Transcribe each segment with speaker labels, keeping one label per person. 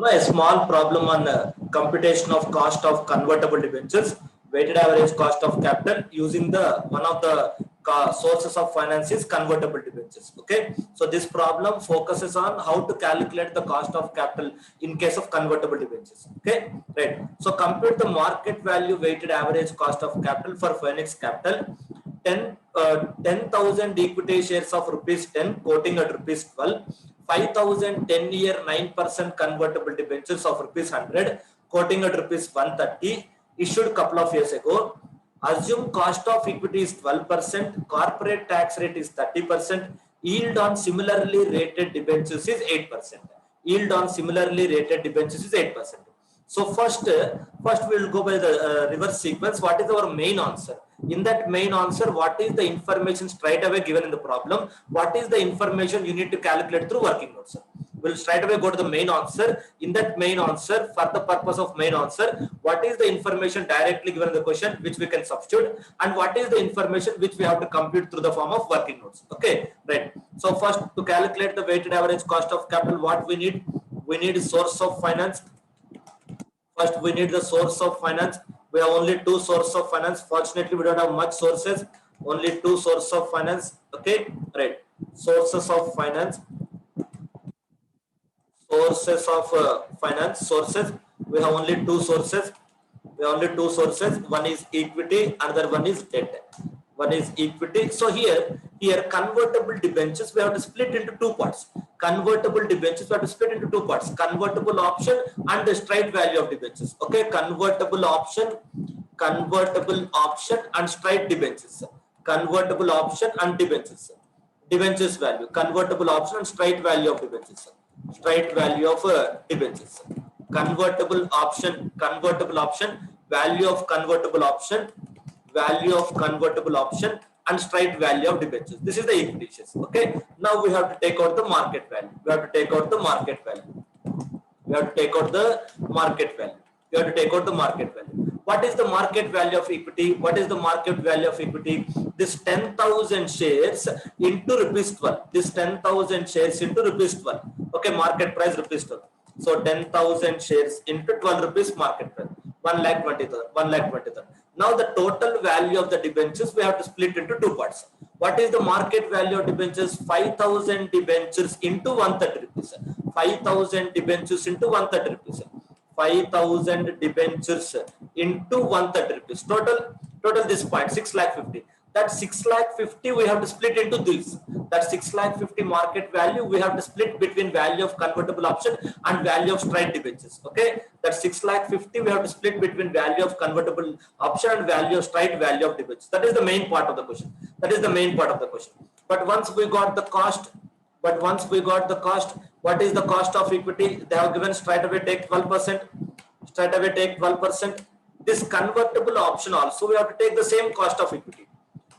Speaker 1: a small problem on computation of cost of convertible debentures, weighted average cost of capital using the one of the sources of finance is convertible debentures. Okay, so this problem focuses on how to calculate the cost of capital in case of convertible debentures. Okay, right. So compute the market value weighted average cost of capital for Phoenix Capital. 10,000 equity shares of rupees 10 quoting at rupees 12, 5,000 10-year 9% convertible debentures of rupees 100 quoting at rupees 130 issued couple of years ago. Assume cost of equity is 12%, corporate tax rate is 30%, yield on similarly rated debentures is 8%. Yield on similarly rated debentures is 8%. So first we will go by the reverse sequence. What is our main answer? In that main answer, what is the information straight away given in the problem? What is the information you need to calculate through working notes? We'll straight away go to the main answer. In that main answer, for the purpose of main answer, what is the information directly given in the question which we can substitute, and what is the information which we have to compute through the form of working notes? Okay, right. So first, to calculate the weighted average cost of capital, what we need? We need source of finance. First, we need the source of finance. We have only two sources of finance. Fortunately, we don't have much sources. Only two sources of finance. Okay, right. Sources of finance. Sources of finance. Sources. We have only two sources. We have only two sources. One is equity. Another one is debt. One is equity. So here convertible debentures we have to split into two parts. Convertible debentures we have to split into two parts: convertible option and the straight value of debentures. Okay, convertible option and straight debentures. Convertible option and debentures. Debentures value. Convertible option and straight value of debentures. Straight value of debentures. Convertible option, value of convertible option, and straight value of debentures. This is the equity shares. Okay. Now we have to take out the market value. We have to take out the market value. What is the market value of equity? What is the market value of equity? This 10,000 shares into rupees 12. This 10,000 shares into rupees 12. Okay, market price rupees 12. So 10,000 shares into 12 rupees market price. 1,20,000. Now the total value of the debentures we have to split into two parts. What is the market value of debentures? 5,000 debentures into 130 rupees. 5,000 debentures into 130 rupees. 5,000 debentures into 130 rupees. Total this point 6,50,000. That 6,50,000 we have to split into this. That 6,50,000 market value we have to split between value of convertible option and value of straight debentures. Okay, that 6,50,000 we have to split between value of convertible option and value of straight value of debentures. That is the main part of the question. But once we got the cost, what is the cost of equity? They have given straight away take 12%. This convertible option also we have to take the same cost of equity.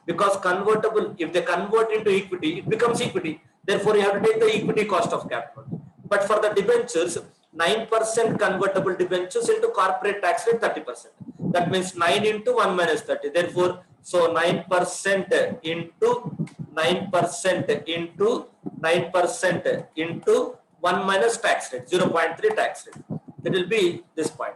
Speaker 1: Because convertible, if they convert into equity, it becomes equity. Therefore, you have to take the equity cost of capital. But for the debentures, 9% convertible debentures into corporate tax rate 30%. That means 9 into 1 minus 30. Therefore, so 9% into 1 minus tax rate, 0.3 tax rate. It will be this point.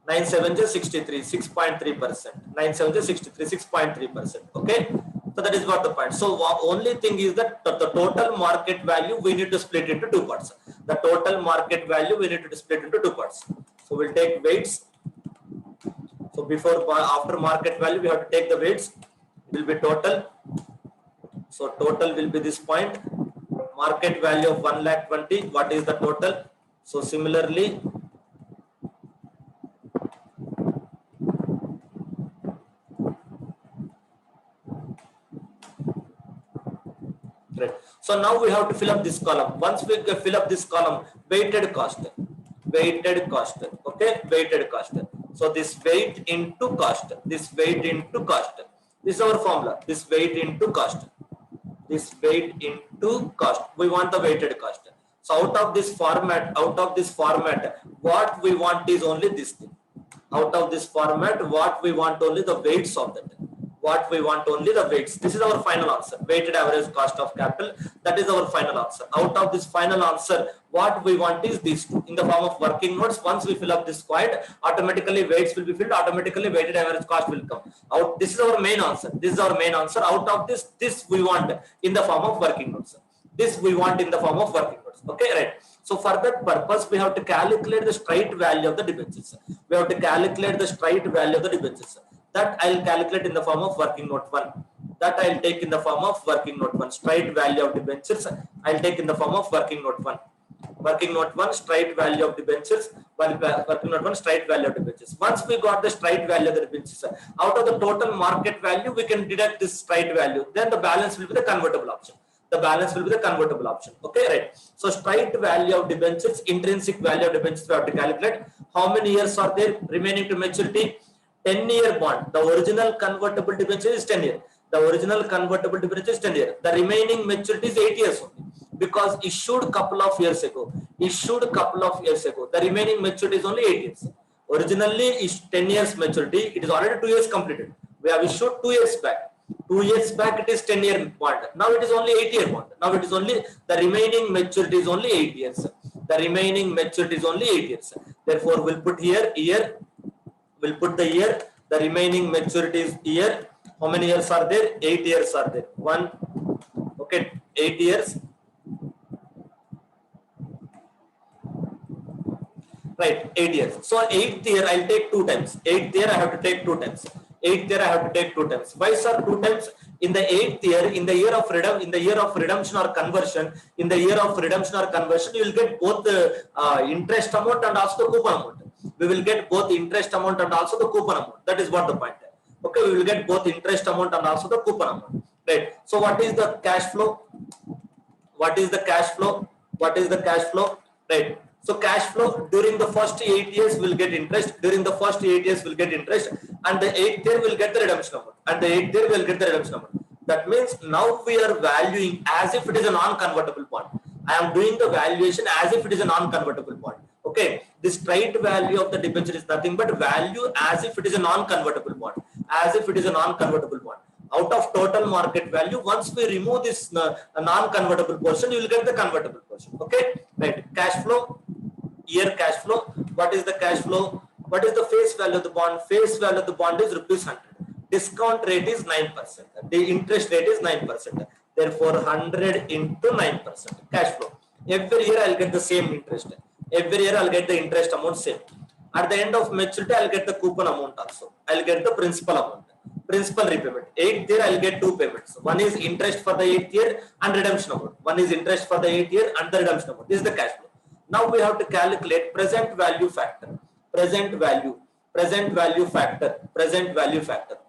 Speaker 1: 9 7 is 63, 6.3%. 9 7 is 63, 6.3%. Okay, so that is what the point. So only thing is that the total market value we need to split into two parts. So we'll take weights. So after market value we have to take the weights. It will be total. So total will be this point. Market value of 1,20,000. What is the total? So similarly. So now we have to fill up this column. Once we fill up this column, weighted cost. Okay, weighted cost. So this weight into cost. This is our formula. This weight into cost. We want the weighted cost. So out of this format, what we want is only this thing. Out of this format, what we want only the weights of that. What we want only the weights. This is our final answer. Weighted average cost of capital. That is our final answer. Out of this final answer, what we want is these two in the form of working notes. Once we fill up this quad, automatically weights will be filled. Automatically weighted average cost will come out. This is our main answer. This is our main answer. Out of this we want in the form of working notes. This we want in the form of working notes. Okay, right. So for that purpose, we have to calculate the straight value of the debentures. We have to calculate the straight value of the debentures. That I'll calculate in the form of working note 1. That I'll take in the form of working note 1. Straight value of debentures, I'll take in the form of working note 1. Working note 1, straight value of debentures. Working note 1, straight value of debentures. Once we got the straight value of the debentures, out of the total market value, we can deduct this straight value. Then the balance will be the convertible option. The balance will be the convertible option. Okay, right. So straight value of debentures, intrinsic value of debentures we have to calculate. How many years are there remaining to maturity? 10-year bond. The original convertible debenture is 10 years. The original convertible debenture is 10 years. The remaining maturity is 8 years only, because issued couple of years ago. Issued couple of years ago. The remaining maturity is only 8 years. Originally is 10 years maturity. It is already 2 years completed. We have issued 2 years back. 2 years back it is 10-year bond. Now it is only 8-year bond. Now it is only the remaining maturity is only 8 years. The remaining maturity is only 8 years. Therefore, we'll put here year. We'll put the year. The remaining maturity is year. How many years are there? 8 years are there. 1. Okay, 8 years. Right, 8 years. So 8th year I'll take 2 times. 8th year I have to take 2 times. 8th year I have to take 2 times. Why, sir, 2 times? In the 8th year, in the year of redemption or conversion, you will get both the interest amount and also the coupon amount. We will get both the interest amount and also the coupon amount. That is what the point is. Okay, we will get both interest amount and also the coupon amount. Right. So what is the cash flow? What is the cash flow? What is the cash flow? Right. So cash flow during the first 8 years will get interest. During the first 8 years will get interest, and the 8th year will get the redemption amount. And the 8th year will get the redemption amount. That means now we are valuing as if it is a non-convertible bond. I am doing the valuation as if it is a non-convertible bond. Okay, the straight value of the debenture is nothing but value as if it is a non-convertible bond. As if it is a non-convertible bond. Out of total market value, once we remove this non-convertible portion, you will get the convertible portion. Okay, right. Cash flow, year cash flow. What is the cash flow? What is the face value of the bond? Face value of the bond is rupees 100. Discount rate is 9%. The interest rate is 9%. Therefore, 100 into 9%. Cash flow. Every year I'll get the same interest. Every year I'll get the interest amount same. At the end of maturity, I'll get the coupon amount also. I'll get the principal amount. Principal repayment. 8th year I'll get 2 payments. One is interest for the 8th year and redemption amount. One is interest for the 8th year and the redemption amount. This is the cash flow. Now we have to calculate present value factor. Present value factor.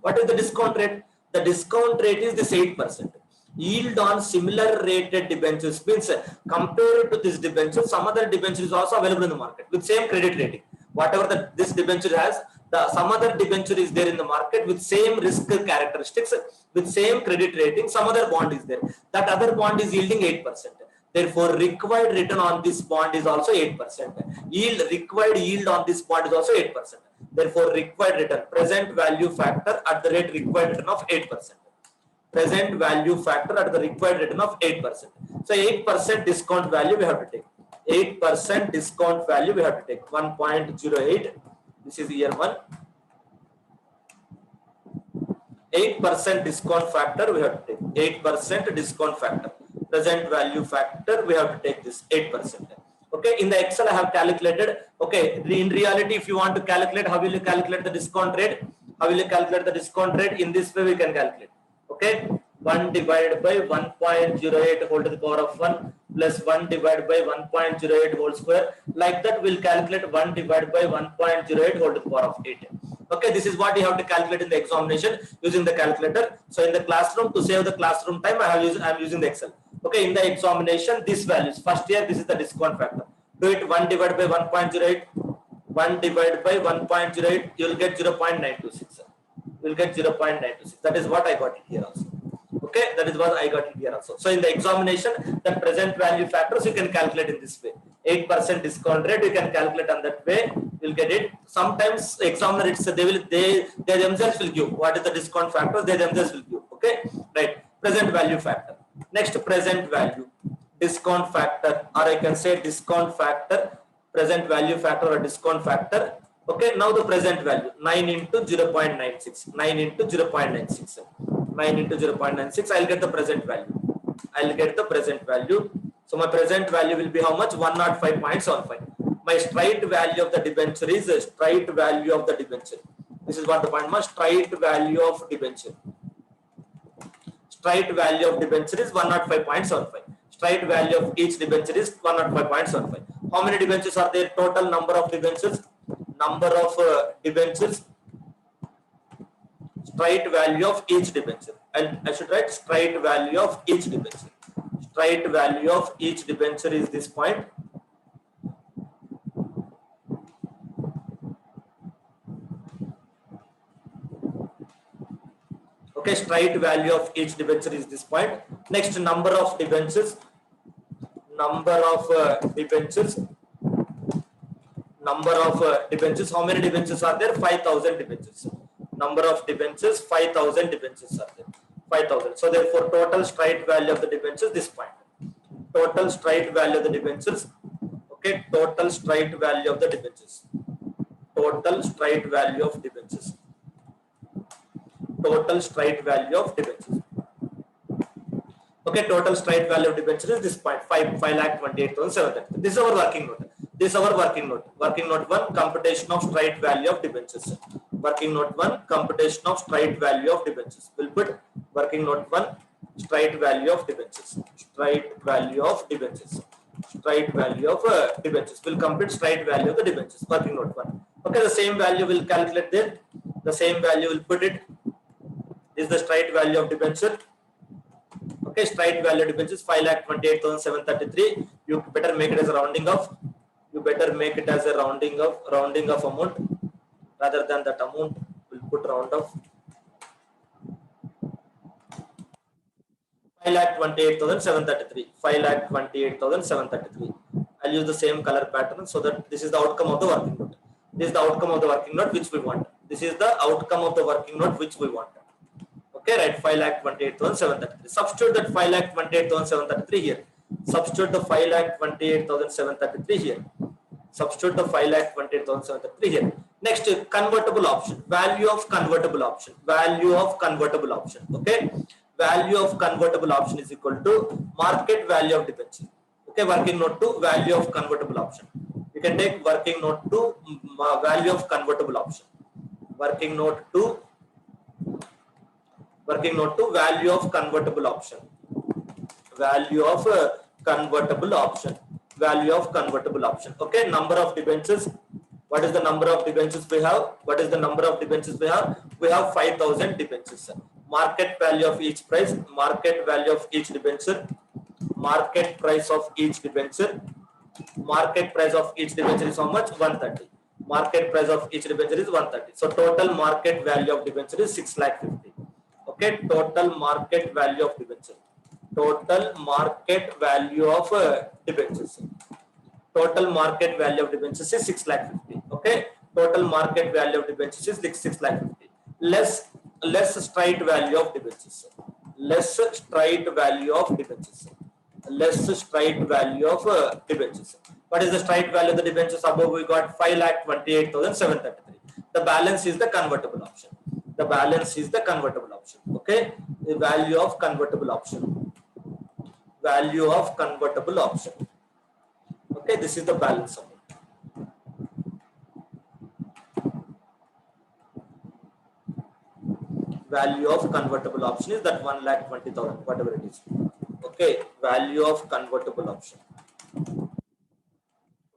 Speaker 1: What is the discount rate? The discount rate is this 8%. Yield on similar rated debentures means compared to this debenture, some other debenture is also available in the market with same credit rating. Whatever this debenture has, some other debenture is there in the market with same risk characteristics, with same credit rating. Some other bond is there. That other bond is yielding 8%. Therefore, required return on this bond is also 8%. Required yield on this bond is also 8%. Therefore, required return, present value factor at the rate required return of 8%. Present value factor at the required return of 8%. So 8% discount value we have to take. 8% discount value we have to take. 1.08. This is year 1. 8% discount factor we have to take. 8% discount factor. Present value factor we have to take this 8%. Okay, in the Excel I have calculated. Okay, in reality, if you want to calculate, how will you calculate the discount rate? How will you calculate the discount rate? In this way we can calculate. Okay, 1 divided by 1.08 whole to the power of 1 plus 1 divided by 1.08 whole square. Like that we'll calculate 1 divided by 1.08 whole to the power of 8. Okay, this is what you have to calculate in the examination using the calculator. So in the classroom, to save the classroom time, I am using the Excel. Okay, in the examination, this values. First year, this is the discount factor. Do it 1 divided by 1.08. 1 divided by 1.08, you will get 0.926. You will get 0.926. That is what I got it here also. Okay, that is what I got it here also. So in the examination, the present value factors you can calculate in this way. 8% discount rate you can calculate on that way. You'll get it. Sometimes examiner they themselves will give what is the discount factor. They themselves will give. Okay, right. Present value factor. Next, present value, discount factor, or I can say discount factor, present value factor or discount factor. Okay, now the present value 9 into 0.96, 9 into 0.96, 9 into 0.96. I'll get the present value. I'll get the present value. So my present value will be how much? 105.75. My straight value of the debenture is a straight value of the debenture. This is what the point was. Straight value of debenture. Straight value of debenture is 105.75. Straight value of each debenture is 105.75. How many debentures are there? Total number of debentures. Number of debentures. Straight value of each debenture. And I should write straight value of each debenture. Straight value of each debenture is this point. Okay, straight value of each debenture is this point. Next, number of debentures. Number of debentures. Number of debentures. How many debentures are there? 5,000 debentures. Number of debentures, 5,000 debentures are there. 5,000. So therefore, total straight value of the debentures, this point. Total straight value of the debentures. Okay, total straight value of the debentures. Total straight value of debentures. Total straight value of debentures. Okay, total straight value of debentures is this point, 5,28,730. This is our working note. This is our working note. Working note 1, computation of straight value of debentures. Working note 1, computation of straight value of debentures. We'll put working note 1, straight value of debentures. Straight value of debentures. Straight value of debentures. We'll compute straight value of the debentures. Working note 1. Okay, the same value will calculate there. The same value will put it. This is the straight value of debenture. Okay, straight value of debenture is 5,28,733. You better make it as a rounding off. You better make it as a rounding of amount rather than that amount. We'll put round off. 5,28,733. 5,28,733. I'll use the same color pattern so that this is the outcome of the working note. This is the outcome of the working note which we want. This is the outcome of the working note which we want. Okay, right, 5,28,733. Substitute that 5,28,733 here. Substitute the 5,28,733 here. Substitute the 5,28,733 here. Next, convertible option. Value of convertible option. Value of convertible option. Okay, value of convertible option is equal to market value of debenture. Okay, working note 2, value of convertible option. You can take working note 2, value of convertible option. Working note 2. Working note to value of convertible option. Value of convertible option. Value of convertible option. Okay, number of debentures. What is the number of debentures we have? What is the number of debentures we have? We have 5,000 debentures. Market value of each price. Market value of each debenture. Market price of each debenture. Market price of each debenture is how much? 130. Market price of each debenture is 130. So total market value of debenture is 6,50,000. Okay, total market value of debenture. Total market value of debentures. Total market value of debentures is 6,50,000. Okay, total market value of debentures is 6,50,000. Less straight value of debentures. Less straight value of debentures. Less straight value of debentures. What is the straight value of the debentures? Above we got 5,28,733. The balance is the convertible option. The balance is the convertible option. Okay, the value of convertible option. Value of convertible option. Okay, this is the balance amount. Value of convertible option is that 1,20,000, whatever it is. Okay, value of convertible option.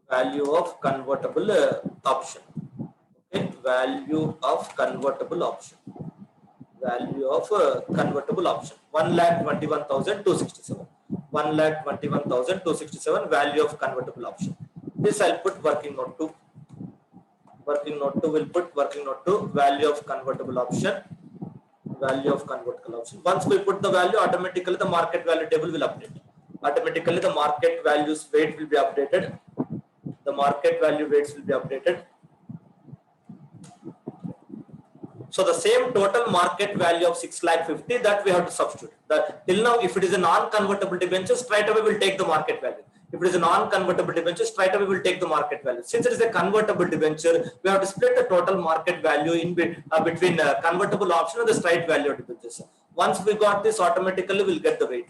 Speaker 1: Value of convertible option. Okay, value of convertible option. Value of convertible option. 1,21,267. 1,21,267 value of convertible option. This I'll put working note 2. Working note 2 will put working note 2 value of convertible option. Value of convertible option. Once we put the value, automatically the market value table will update. Automatically the market values weight will be updated. The market value weights will be updated. So the same total market value of 6,50,000 that we have to substitute. Till now, if it is a non-convertible debenture, straight away we'll take the market value. If it is a non-convertible debenture, straight away we'll take the market value. Since it is a convertible debenture, we have to split the total market value in between convertible option and the straight value of debentures. Once we got this, automatically we'll get the weight.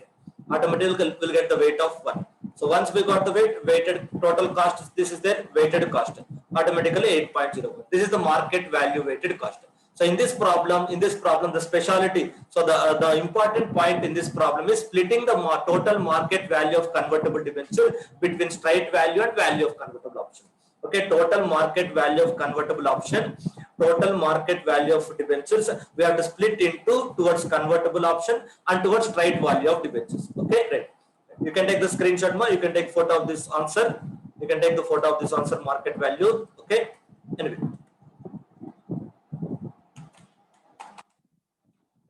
Speaker 1: Automatically we'll get the weight of 1. So once we got the weighted total cost, this is the weighted cost. Automatically 8.01. This is the market value weighted cost. So in this problem, the speciality, so the important point in this problem is splitting the total market value of convertible debenture between straight value and value of convertible option. Okay, total market value of convertible option, total market value of debentures, we have to split into towards convertible option and towards straight value of debentures. Okay, right. You can take the screenshot, you can take photo of this answer. You can take the photo of this answer market value. Okay, anyway.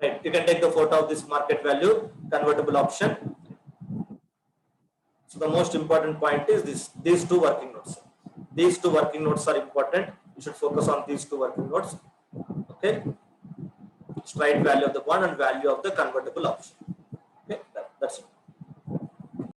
Speaker 1: Right. You can take the photo of this market value convertible option. So the most important point is these two working notes. These two working notes are important. You should focus on these two working notes. Okay, straight value of the bond and value of the convertible option. Okay, that's it.